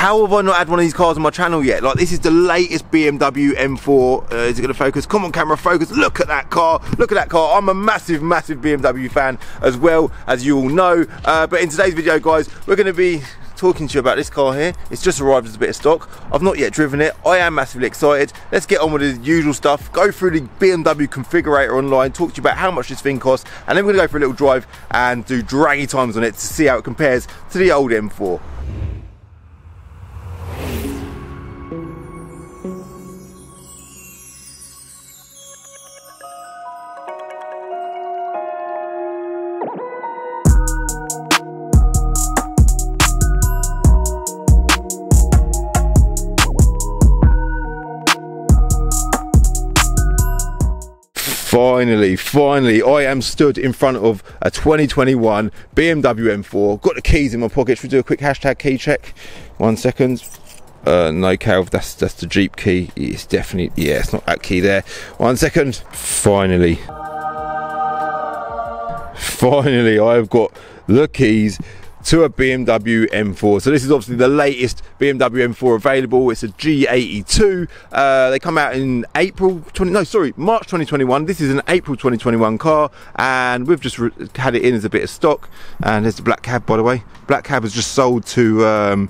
how have I not had one of these cars on my channel yet? Like, this is the latest BMW M4. Is it going to focus? Come on, camera, focus. Look at that car. Look at that car. I'm a massive BMW fan as well, as you all know. But in today's video, guys, we're going to be talking to you about this car here. It's just arrived as a bit of stock. I've not yet driven it. I am massively excited. Let's get on with the usual stuff. Go through the BMW configurator online, talk to you about how much this thing costs, and then we're going to go for a little drive and do draggy times on it to see how it compares to the old M4. Finally, I am stood in front of a 2021 BMW M4. Got the keys in my pocket. Should we do a quick hashtag key check? 1 second. No, Calv, that's the Jeep key. It's definitely, yeah, it's not that key there. 1 second. Finally, I've got the keys to a BMW M4. So this is obviously the latest BMW M4 available. It's a G82. They come out in March 2021. This is an April 2021 car, and we've just had it in as a bit of stock. And there's the black cab, by the way. Black cab has just sold to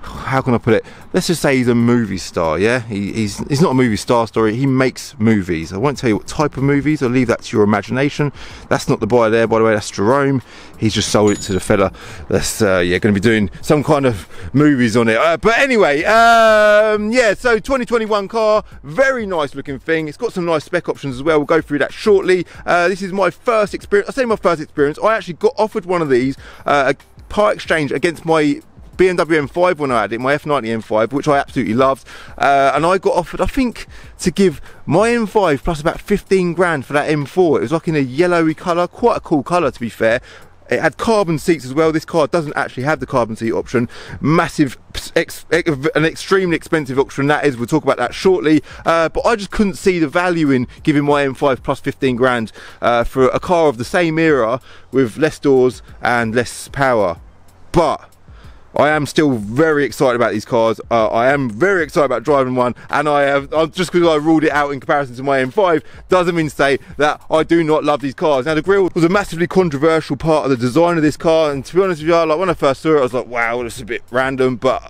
how can I put it? Let's just say he's a movie star, yeah? He's not a movie star story, he makes movies. I won't tell you what type of movies, I'll leave that to your imagination. That's not the buyer there, by the way, that's Jerome. He's just sold it to the fella that's yeah, going to be doing some kind of movies on it. But anyway, yeah, so 2021 car, very nice looking thing. It's got some nice spec options as well. We'll go through that shortly. This is my first experience. I say my first experience. I actually got offered one of these, a part exchange against my BMW M5 when I had it, my F90 M5, which I absolutely loved, and I got offered, I think, to give my M5 plus about 15 grand for that M4. It was like in a yellowy colour, quite a cool colour to be fair. It had carbon seats as well. This car doesn't actually have the carbon seat option. Massive, an extremely expensive option that is. We'll talk about that shortly. But I just couldn't see the value in giving my M5 plus 15 grand for a car of the same era with less doors and less power. But I am still very excited about these cars. I am very excited about driving one, and just because I ruled it out in comparison to my M5 doesn't mean to say that I do not love these cars. Now, the grille was a massively controversial part of the design of this car, and to be honest with you, like when I first saw it, I was like, wow, this is a bit random, but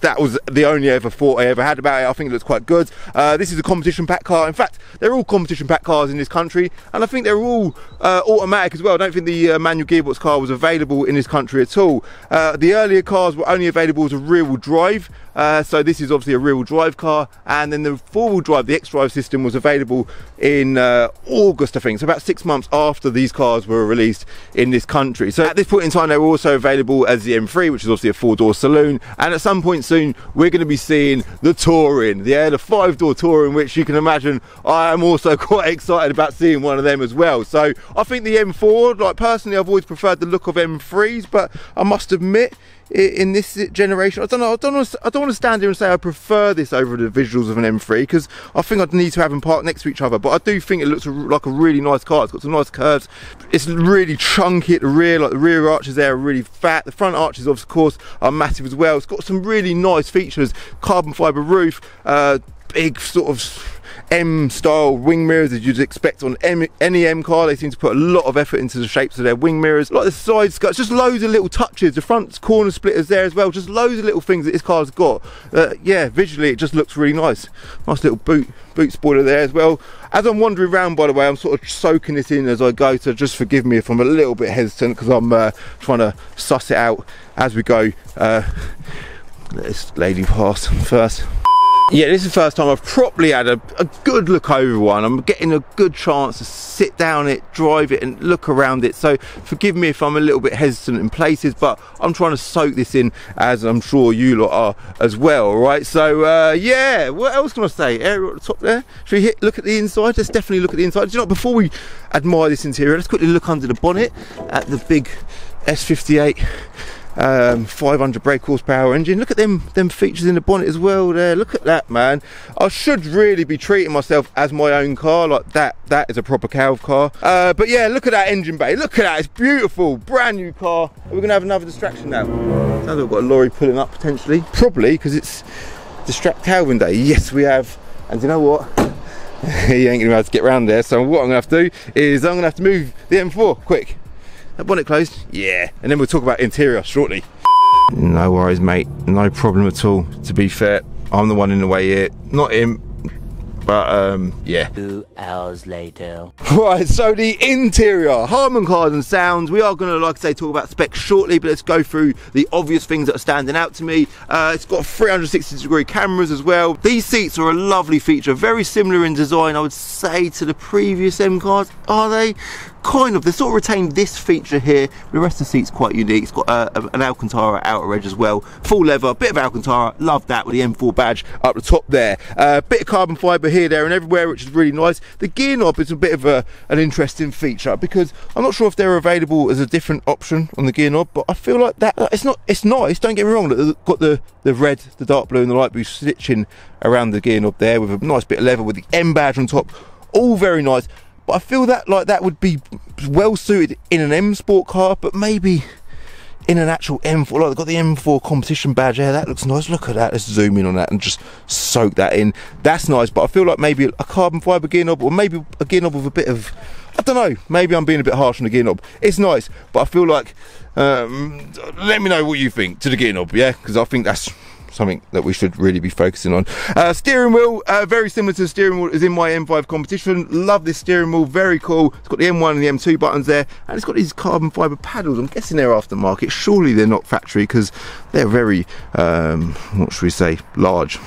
that was the only thought I ever had about it. I think it looks quite good. This is a competition pack car. In fact, they're all competition pack cars in this country, and I think they're all automatic as well. I don't think the manual gearbox car was available in this country at all. The earlier cars were only available as a rear-wheel drive, so this is obviously a rear-wheel drive car, and then the four-wheel drive, the X-Drive system, was available in August, I think, so about 6 months after these cars were released in this country. So at this point in time, they were also available as the M3, which is obviously a four-door saloon, and at some point soon we're going to be seeing the Touring, yeah, the five-door Touring, which you can imagine I am also quite excited about seeing one of them as well. So I think the M4, like personally, I've always preferred the look of M3s, but I must admit, in this generation, I don't want to stand here and say I prefer this over the visuals of an M3, because I think I'd need to have them parked next to each other, but I do think it looks like a really nice car. It's got some nice curves, it's really chunky at the rear, like the rear arches there are really fat, the front arches of course are massive as well. It's got some really nice features, carbon fibre roof, big sort of M-style wing mirrors as you'd expect on any M car. They seem to put a lot of effort into the shapes of their wing mirrors, like the side skirts, just loads of little touches, the front corner splitters there as well, just loads of little things that this car's got. Yeah, visually it just looks really nice. Nice little boot spoiler there as well. As I'm wandering around, by the way, I'm sort of soaking this in as I go, so just forgive me if I'm a little bit hesitant, because I'm trying to suss it out as we go. Let this lady pass first. Yeah, this is the first time I've properly had a good look over one. I'm getting a good chance to sit down it, drive it and look around it. So forgive me if I'm a little bit hesitant in places, but I'm trying to soak this in, as I'm sure you lot are as well, right? So yeah, what else can I say? Area at the top there. Should we look at the inside? Let's definitely look at the inside. Do you know, before we admire this interior, let's quickly look under the bonnet at the big S58 500 brake horsepower engine. Look at them features in the bonnet as well there. Look at that, man. I should really be treating myself as my own car. Like that is a proper cow car. But yeah, look at that engine bay. Look at that, it's beautiful, brand new car. We're gonna have another distraction now. Sounds like we've got a lorry pulling up potentially. Probably because it's Distract Calvin Day. Yes, we have. And you know what? He ain't gonna be able to get around there. So what I'm gonna have to do is I'm gonna have to move the M4 quick. That bonnet closed? Yeah. And then we'll talk about interior shortly. No worries, mate. No problem at all. To be fair, I'm the one in the way here, not him. But yeah. 2 hours later. Right, so the interior, Harman Kardon sounds. We are going to, like I say, talk about specs shortly, but let's go through the obvious things that are standing out to me. It's got 360-degree cameras as well. These seats are a lovely feature, very similar in design, I would say, to the previous M cars. Are they? Kind of. They sort of retain this feature here. The rest of the seat's quite unique. It's got an Alcantara outer edge as well. Full leather, bit of Alcantara. Love that with the M4 badge up the top there. Bit of carbon fibre here, there and everywhere, which is really nice. The gear knob is a bit of an interesting feature because I'm not sure if they're available as a different option on the gear knob, but I feel like that it's nice. Don't get me wrong. It's got the red, the dark blue and the light blue stitching around the gear knob there with a nice bit of leather with the M badge on top. All very nice. But I feel that like that would be well suited in an M Sport car, but maybe in an actual M4. Like they've got the M4 Competition badge there. That looks nice. Look at that. Let's zoom in on that and just soak that in. That's nice. But I feel like maybe a carbon fibre gear knob, or maybe a gear knob with a bit of, I don't know. Maybe I'm being a bit harsh on the gear knob. It's nice, but I feel like let me know what you think to the gear knob. Yeah, because I think that's something that we should really be focusing on. Steering wheel, very similar to the steering wheel is in my M5 Competition. Love this steering wheel, very cool. It's got the M1 and the M2 buttons there, and it's got these carbon fibre paddles. I'm guessing they're aftermarket. Surely they're not factory because they're very, what should we say, large.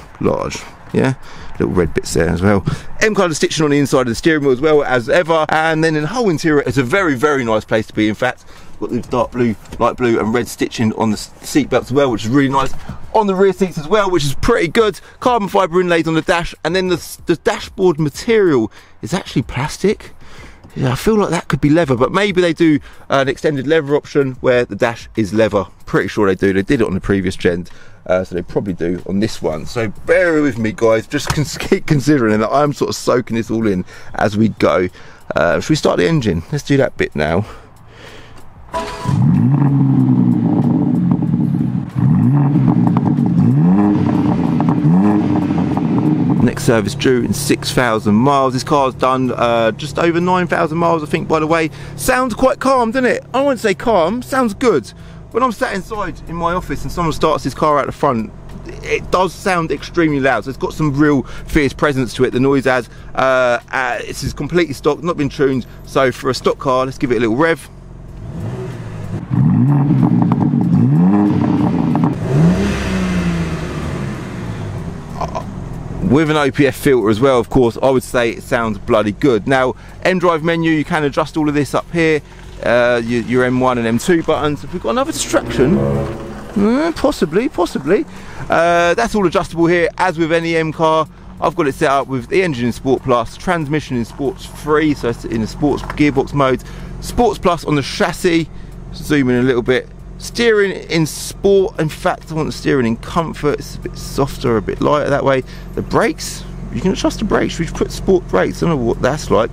Yeah, little red bits there as well. M colour stitching on the inside of the steering wheel as well as ever, and then in the whole interior, it's a very, very nice place to be. In fact, got the dark blue, light blue and red stitching on the seat belts as well, which is really nice. On the rear seats as well, which is pretty good. Carbon fibre inlaid on the dash, and then the dashboard material is actually plastic. Yeah, I feel like that could be leather, but maybe they do an extended leather option where the dash is leather. Pretty sure they do. They did it on the previous gen, so they probably do on this one. So bear with me, guys. Just keep considering that I'm sort of soaking this all in as we go. Should we start the engine? Let's do that bit now. Next service due in 6,000 miles. This car's done just over 9,000 miles, I think, by the way. Sounds quite calm, doesn't it? I wouldn't say calm, sounds good. When I'm sat inside in my office and someone starts his car out the front, it does sound extremely loud. So it's got some real fierce presence to it. The noise has. This is completely stock, not been tuned. So for a stock car, let's give it a little rev. With an OPF filter as well, of course, I would say it sounds bloody good. Now, M-Drive menu, you can adjust all of this up here. Your M1 and M2 buttons. If we've got another distraction, possibly. That's all adjustable here, as with any M car. I've got it set up with the engine in Sport Plus, transmission in Sports Free, so it's in the Sports gearbox mode. Sports Plus on the chassis. Zoom in a little bit. Steering in Sport. In fact, I want the steering in Comfort. It's a bit softer, a bit lighter that way. The brakes, you can adjust the brakes. We've put Sport brakes. I don't know what that's like.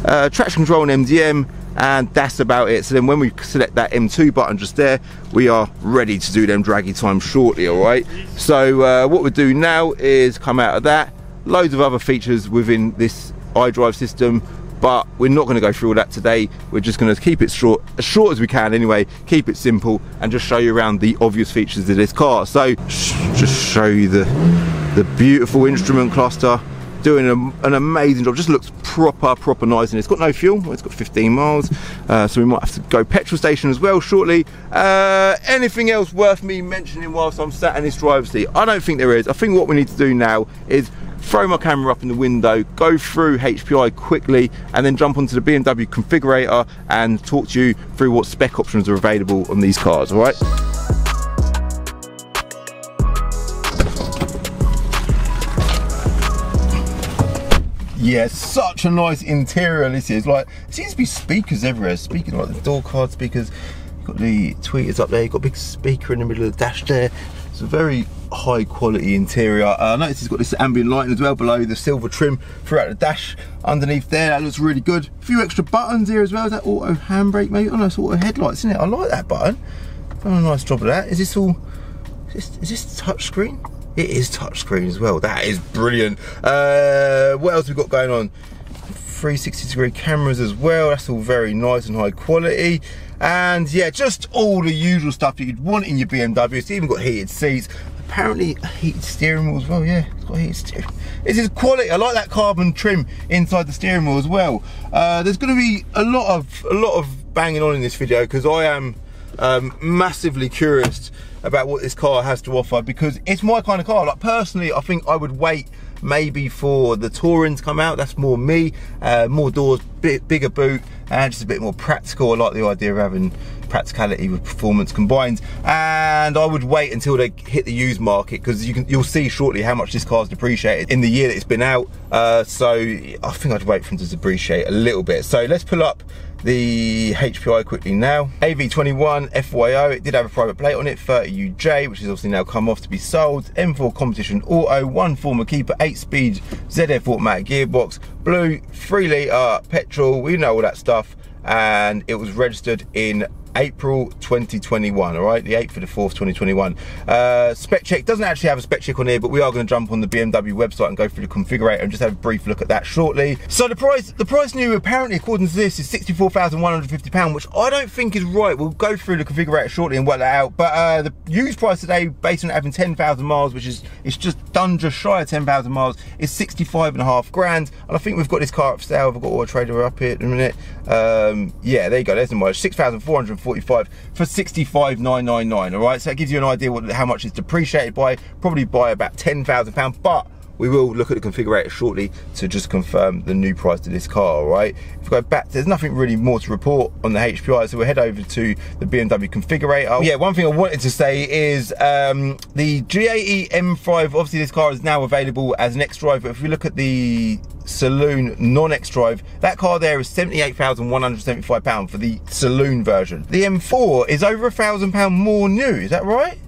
Traction control and MDM, and that's about it. So then when we select that M2 button just there, we are ready to do them draggy times shortly. All right. So what we do now is come out of that. Loads of other features within this iDrive system, but we're not going to go through all that today. We're just going to keep it short, as short as we can anyway, keep it simple, and just show you around the obvious features of this car. So just show you the beautiful instrument cluster, doing an amazing job. Just looks proper nice, and it's got no fuel. It's got 15 miles, so we might have to go petrol station as well shortly. Anything else worth me mentioning whilst I'm sat in this driver's seat? I don't think there is. I think what we need to do now is throw my camera up in the window, go through HPI quickly, and then jump onto the BMW configurator and talk to you through what spec options are available on these cars. All right. Yeah, such a nice interior this is. Like, it seems to be speakers everywhere. Speaking like the door card speakers. You've got got the tweeters up there, you've got a big speaker in the middle of the dash there. It's a very high quality interior. I noticed it's got this ambient lighting as well below the silver trim throughout the dash underneath there. That looks really good. A few extra buttons here as well. Is that auto handbrake maybe? Oh no, it's auto headlights, isn't it? I like that button. Done a nice job of that. Is this all, is this touchscreen? It is touchscreen as well. That is brilliant. What else have we got going on? 360-degree cameras as well. That's all very nice and high quality. And yeah, just all the usual stuff that you'd want in your BMW. It's even got heated seats. Apparently a heated steering wheel as well. Yeah, it's got heated steering. This is quality. I like that carbon trim inside the steering wheel as well. There's going to be a lot of banging on in this video because I am massively curious about what this car has to offer, because it's my kind of car. Like personally, I think I would wait maybe for the Touring to come out. That's more me. More doors, bigger boot, and just a bit more practical. I like the idea of having practicality with performance combined, and I would wait until they hit the used market, because you'll see shortly how much this car's depreciated in the year that it's been out. So I think I'd wait for them to depreciate a little bit. So let's pull up the HPI quickly now. AV21 FYO, it did have a private plate on it, 30UJ, which has obviously now come off to be sold. M4 Competition Auto, 1 former keeper, 8-speed ZF automatic gearbox, blue, 3 litre petrol, we know all that stuff, and it was registered in April 2021, all right, the 8th of the 4th 2021. Spec check doesn't actually have a spec check on here, but we are going to jump on the BMW website and go through the configurator and just have a brief look at that shortly. So the price new, apparently according to this, is £64,150, which I don't think is right. We'll go through the configurator shortly and work that out, but the used price today, based on it having 10,000 miles, which is, it's just done just shy of 10,000 miles, is 65.5 grand. And I think we've got this car up for sale. I've got Auto Trader up here in a minute. Yeah, there you go, there's the mileage, 6,445 for 65,999. all right, so that gives you an idea how much it's depreciated by, probably by about £10,000, but we will look at the configurator shortly to just confirm the new price of this car. All right, if we go back, there's nothing really more to report on the HPI, so we'll head over to the BMW configurator. Yeah, one thing I wanted to say is the G80 M5, obviously this car is now available as an X-Drive, but if we look at the saloon non-X-Drive, that car there is £78,175 for the saloon version. The M4 is over £1,000 more new, is that right?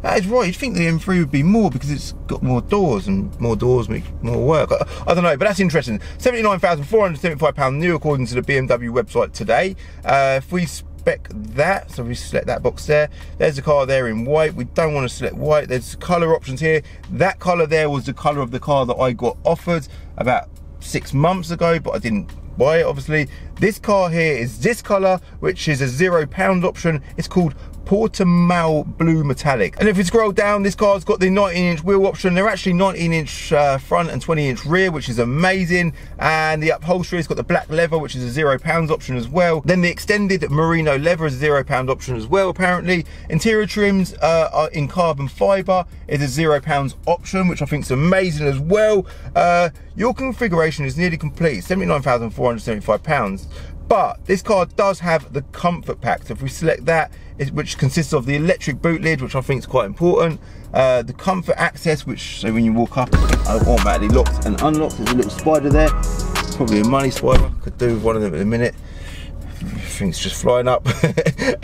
That is right. You'd think the M3 would be more because it's got more doors, and more doors make more work. I don't know, but that's interesting. £79,475 new according to the BMW website today. If we spec that, so we select that box there, there's the car there in white. We don't want to select white. There's colour options here. That colour there was the colour of the car that I got offered about 6 months ago, but I didn't buy it, obviously. This car here is this colour, which is a £0 option. It's called Portimao Blue Metallic. And if we scroll down, this car's got the 19-inch wheel option. They're actually 19-inch front and 20-inch rear, which is amazing. And the upholstery has got the black leather, which is a £0 option as well. Then the extended merino leather is a £0 option as well, apparently. Interior trims are in carbon fibre, is a £0 option, which I think is amazing as well. Your configuration is nearly complete, £79,475. But this car does have the comfort pack. So if we select that, which consists of the electric boot lid, which I think is quite important, the comfort access, which, so when you walk up, it automatically locks and unlocks. There's a little spider there, probably a money spider. Could do with one of them in a minute. Everything's just flying up.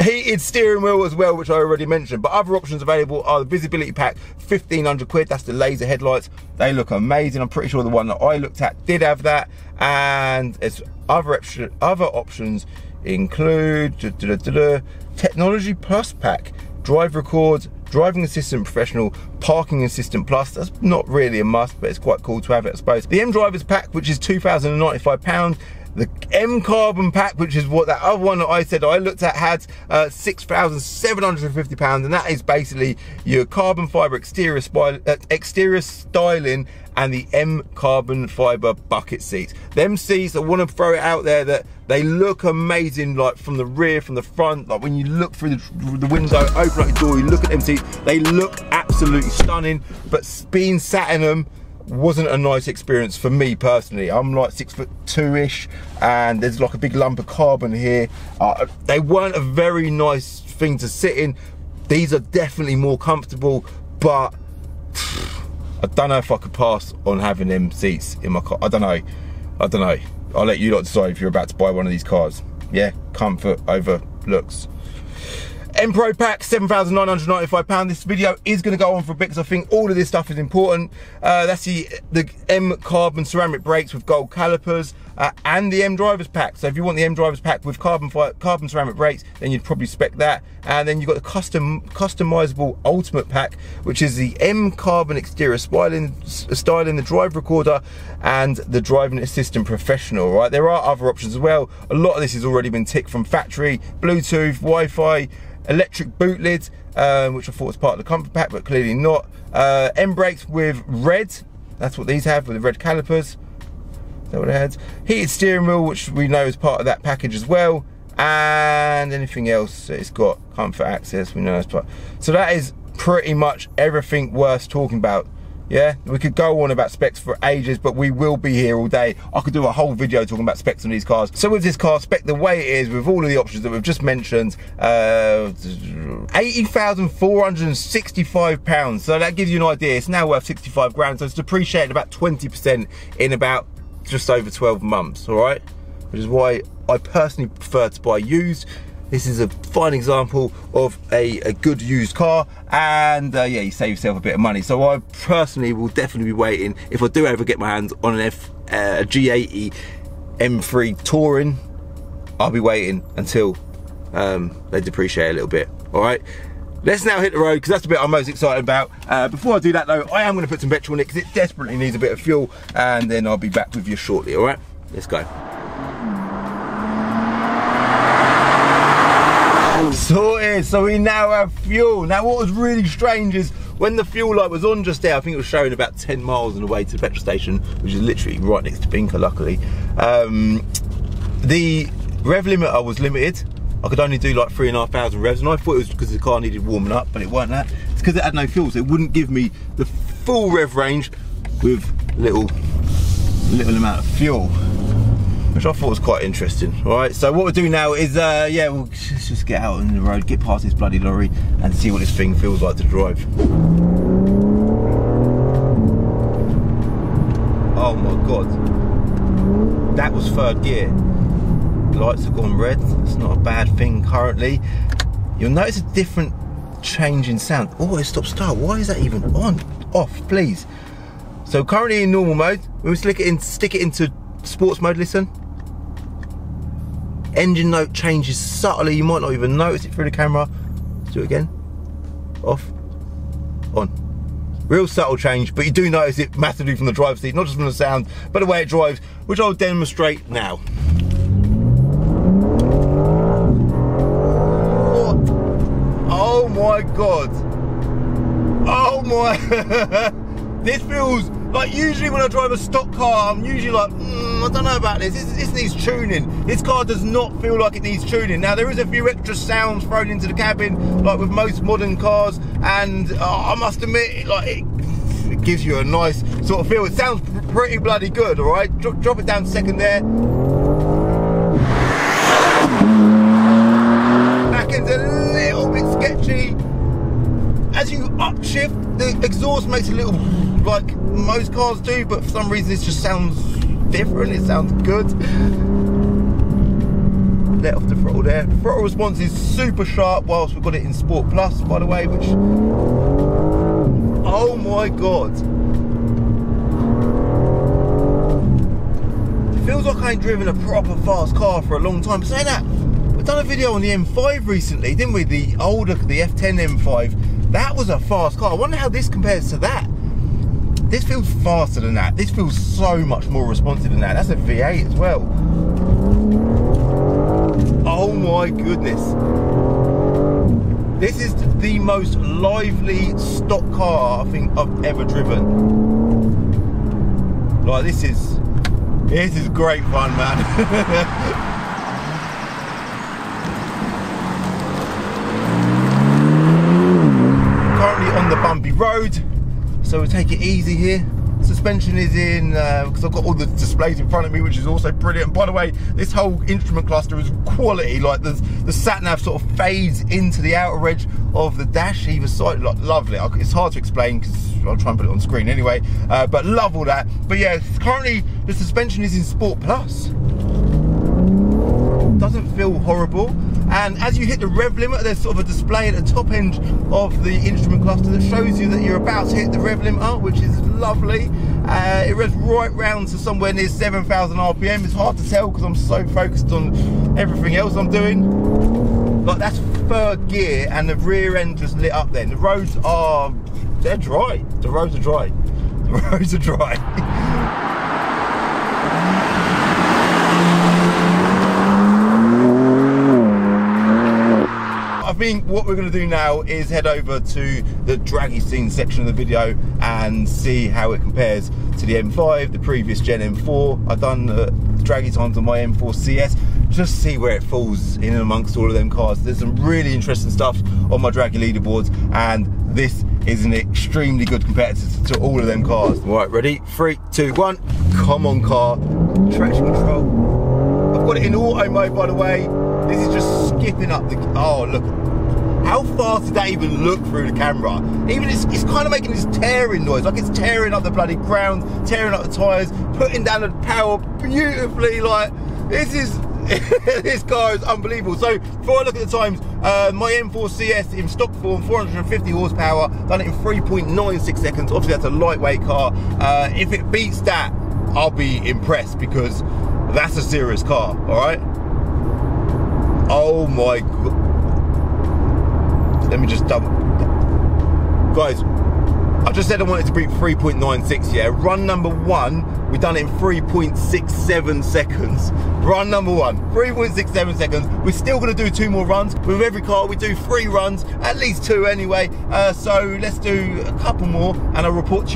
Heated steering wheel as well, which I already mentioned. But other options available are the visibility pack, 1,500 quid. That's the laser headlights. They look amazing. I'm pretty sure the one that I looked at did have that. And it's other options include Technology Plus pack, drive records, driving assistant professional, parking assistant plus. That's not really a must, but it's quite cool to have it, I suppose. The M drivers pack, which is £2,095. The M carbon pack, which is what that other one that I said I looked at had, £6,750, and that is basically your carbon fibre exterior styling and the M carbon fibre bucket seats. Them seats, I want to throw it out there that they look amazing, like from the rear, from the front. Like when you look through the window, open up your door, you look at them seats, they look absolutely stunning. But being sat in them wasn't a nice experience for me personally. I'm like 6'2"-ish, and there's like a big lump of carbon here. They weren't a very nice thing to sit in. These are definitely more comfortable, but I don't know if I could pass on having them seats in my car. I don't know. I'll let you lot decide if you're about to buy one of these cars. Yeah, comfort over looks. M Pro pack, £7,995. This video is going to go on for a bit because I think all of this stuff is important. That's the M carbon ceramic brakes with gold calipers and the M drivers pack. So if you want the M drivers pack with carbon ceramic brakes, then you'd probably spec that. And then you've got the customizable ultimate pack, which is the M carbon exterior styling, the drive recorder, and the driving assistant professional. Right, there are other options as well. A lot of this has already been ticked from factory: Bluetooth, Wi-Fi, electric boot lid, which I thought was part of the comfort pack, but clearly not. M brakes with red, that's what these have, with the red calipers. Is that what it has? Heated steering wheel, which we know is part of that package as well. And anything else, it's got comfort access, we know that's part. So that is pretty much everything worth talking about. Yeah, we could go on about specs for ages, but we will be here all day. I could do a whole video talking about specs on these cars. So with this car, spec the way it is, with all of the options that we've just mentioned, £80,465. So that gives you an idea. It's now worth 65 grand, so it's depreciated about 20% in about just over 12 months, all right? Which is why I personally prefer to buy used. This is a fine example of a good used car, and yeah, you save yourself a bit of money. So I personally will definitely be waiting. If I do ever get my hands on a G80 M3 Touring, I'll be waiting until they depreciate a little bit. All right, let's now hit the road, because that's the bit I'm most excited about. Before I do that though, I am going to put some petrol in it because it desperately needs a bit of fuel, and then I'll be back with you shortly. All right, let's go. Sorted, so we now have fuel. Now what was really strange is when the fuel light was on just there, I think it was showing about 10 miles on the way to the petrol station, which is literally right next to Binker, luckily. The rev limiter was limited. I could only do like 3,500 revs, and I thought it was because the car needed warming up, but it weren't that. It's because it had no fuel, so it wouldn't give me the full rev range with little amount of fuel, which I thought was quite interesting. All right, so what we'll do now is, yeah, we'll just get out on the road, get past this bloody lorry, and see what this thing feels like to drive. Oh my God, that was third gear. The lights have gone red. It's not a bad thing currently. You'll notice a different change in sound. Oh, it stopped start. Why is that even on? Off, please. So currently in normal mode. When we stick it into sports mode, listen. Engine note changes subtly, you might not even notice it through the camera. Let's do it again. Off, on. Real subtle change, but you do notice it massively from the driver's seat, not just from the sound, but the way it drives, which I'll demonstrate now. What? Oh my God. Oh my. This feels like, usually when I drive a stock car, I'm usually like, I don't know about this. This needs tuning. This car does not feel like it needs tuning. Now, there is a few extra sounds thrown into the cabin, like with most modern cars, and I must admit, like it gives you a nice sort of feel. It sounds pretty bloody good, all right? Drop it down second there. Back end's a little bit sketchy. As you upshift, the exhaust makes a little, like most cars do, but for some reason this just sounds different. It sounds good. Let off the throttle there. Throttle response is super sharp, whilst we've got it in Sport Plus, by the way, which, oh my God, it feels like I ain't driven a proper fast car for a long time. But saying that, we've done a video on the M5 recently, didn't we? The older, the F10 M5. That was a fast car. I wonder how this compares to that. This feels faster than that. This feels so much more responsive than that. That's a V8 as well. Oh my goodness. This is the most lively stock car I think I've ever driven. Like, this is great fun, man. Currently on the bumpy road, so we'll take it easy here. Suspension is in, because I've got all the displays in front of me, which is also brilliant. By the way, this whole instrument cluster is quality. Like the sat nav sort of fades into the outer edge of the dash either side. Like, lovely. It's hard to explain because I'll try and put it on screen anyway. But love all that. But yeah, currently the suspension is in Sport Plus. Doesn't feel horrible. And as you hit the rev limiter, there's sort of a display at the top end of the instrument cluster that shows you that you're about to hit the rev limiter, which is lovely. It revs right round to somewhere near 7,000 RPM. It's hard to tell because I'm so focused on everything else I'm doing. Like, that's third gear and the rear end just lit up then. The roads are, they're dry. The roads are dry. The roads are dry. I think what we're going to do now is head over to the draggy scene section of the video and see how it compares to the M5, the previous gen M4. I've done the draggy times on my M4 CS, just see where it falls in and amongst all of them cars. There's some really interesting stuff on my draggy leaderboards, and this is an extremely good competitor to all of them cars. Right, ready? 3, 2, 1. Come on, car. Traction control. I've got it in auto mode, by the way. This is just skipping up the, oh look, how fast did that even look through the camera? Even it's kind of making this tearing noise, like it's tearing up the bloody ground, tearing up the tyres, putting down the power beautifully. Like, this is, this car is unbelievable. So before I look at the times, my M4 CS in stock form, 450 horsepower, done it in 3.96 seconds. Obviously that's a lightweight car. If it beats that, I'll be impressed, because that's a serious car, all right? Oh my God. Let me just double. Guys, I just said I wanted to beat 3.96, yeah? Run number 1, we've done it in 3.67 seconds. Run number 1, 3.67 seconds. We're still gonna do 2 more runs. With every car, we do 3 runs, at least 2 anyway. So let's do a couple more, and I'll report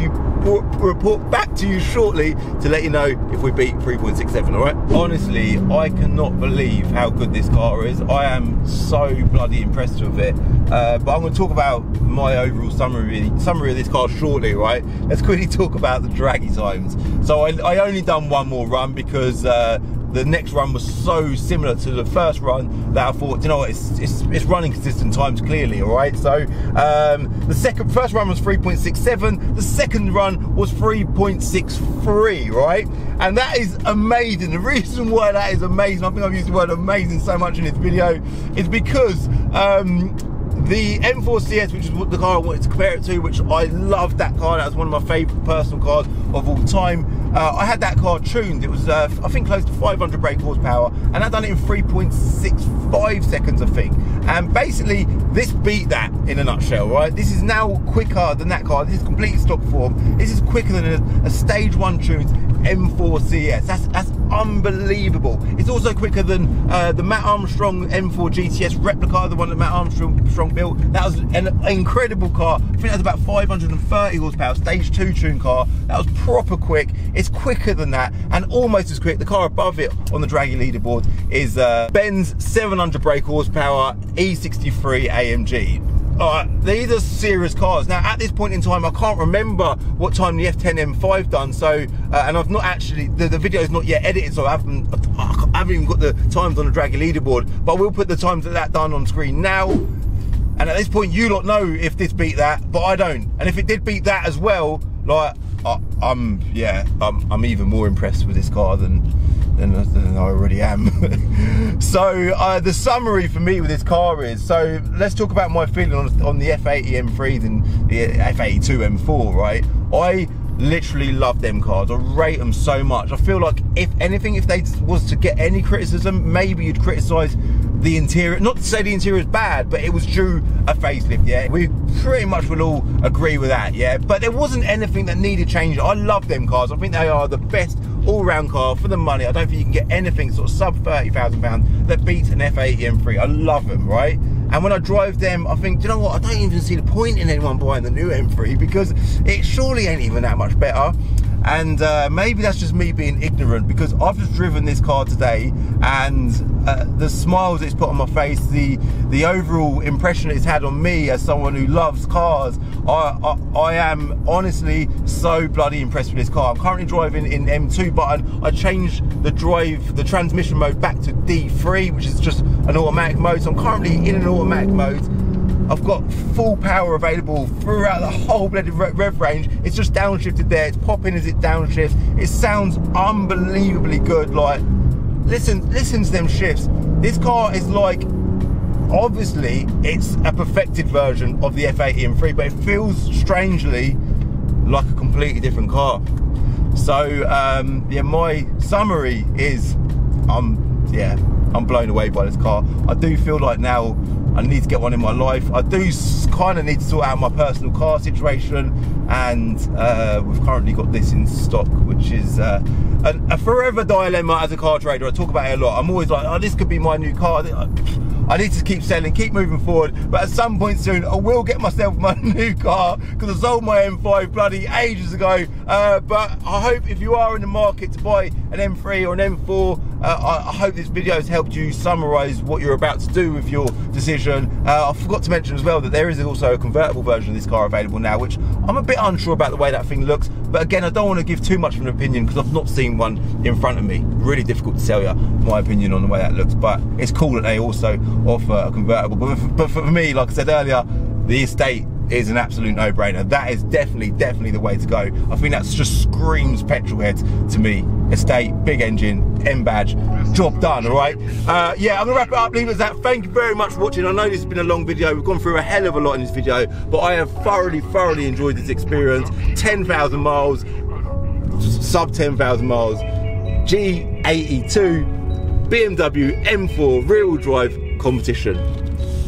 back to you shortly to let you know if we beat 3.67, all right? Honestly, I cannot believe how good this car is. I am so bloody impressed with it. But I'm gonna talk about my overall summary of this car shortly, right? Let's quickly talk about the draggy times. So I only done 1 more run because the next run was so similar to the first run that I thought, you know what, it's running consistent times clearly, all right? So the first run was 3.67, the second run was 3.63, right? And that is amazing. The reason why that is amazing, I think I've used the word amazing so much in this video, is because the M4 CS, which is the car I wanted to compare it to, which I love that car, that was one of my favourite personal cars of all time. I had that car tuned. It was, I think, close to 500 brake horsepower, and I done it in 3.65 seconds, I think. And basically, this beat that in a nutshell, right? This is now quicker than that car. This is completely stock form. This is quicker than a stage 1 tuned M4 CS. That's unbelievable. It's also quicker than the Matt Armstrong M4 GTS replica, the one that Matt Armstrong built. That was an incredible car. I think that was about 530 horsepower, stage 2 tune car. That was proper quick. It's quicker than that, and almost as quick. The car above it on the draggy leaderboard is Benz 700 brake horsepower E63 AMG. These are serious cars. Now, at this point in time, I can't remember what time the F10 M5 done, so and I've not actually, the video is not yet edited, so I haven't even got the times on the draggy leaderboard, but we'll put the times that done on screen now. And at this point, you lot know if this beat that, but I don't. And if it did beat that as well, like, I'm even more impressed with this car than I already am. So the summary for me with this car is, so let's talk about my feeling on the F80 M3s and the F82 M4, right? I literally love them cars. I rate them so much. I feel like, if anything, if they was to get any criticism, maybe you'd criticize the interior. Not to say the interior is bad, but it was due a facelift, yeah? We pretty much will all agree with that, yeah? But there wasn't anything that needed changing. I love them cars. I think they are the best all-round car for the money. I don't think you can get anything sort of sub £30,000 that beats an F80 M3. I love them, right? And when I drive them, I think, do you know what? I don't even see the point in anyone buying the new M3, because it surely ain't even that much better. And maybe that's just me being ignorant, because I've just driven this car today, and the smiles it's put on my face, the overall impression it's had on me as someone who loves cars, I am honestly so bloody impressed with this car. I'm currently driving in M2 button. I changed the transmission mode back to D3, which is just an automatic mode. So I'm currently in an automatic mode. I've got full power available throughout the whole bloody rev range. It's just downshifted there. It's popping as it downshifts. It sounds unbelievably good. Like, listen to them shifts. This car is like obviously it's a perfected version of the F80 M3, but it feels strangely like a completely different car. So yeah, my summary is I'm blown away by this car. I do feel like now I need to get one in my life. I do kind of need to sort out my personal car situation, and we've currently got this in stock, which is a forever dilemma as a car trader. I talk about it a lot. I'm always like, oh, this could be my new car. I need to keep selling, keep moving forward, but at some point soon I will get myself my new car, because I sold my M5 bloody ages ago. But I hope if you are in the market to buy an M3 or an M4, I hope this video has helped you summarise what you're about to do with your decision. I forgot to mention as well that there is also a convertible version of this car available now, which I'm a bit unsure about the way that thing looks, but again, I don't want to give too much of an opinion because I've not seen one in front of me. Really difficult to tell you my opinion on the way that looks, but it's cool that they also offer a convertible. But for me, like I said earlier, the estate is an absolute no-brainer. That is definitely the way to go. I think that just screams petrol heads to me. Estate, big engine, M badge, job done. All right, yeah, I'm gonna wrap it up, leave it at that. Thank you very much for watching. I know this has been a long video, we've gone through a hell of a lot in this video, but I have thoroughly enjoyed this experience. 10,000 miles, sub 10,000 miles, G82 BMW M4 rear-wheel drive competition.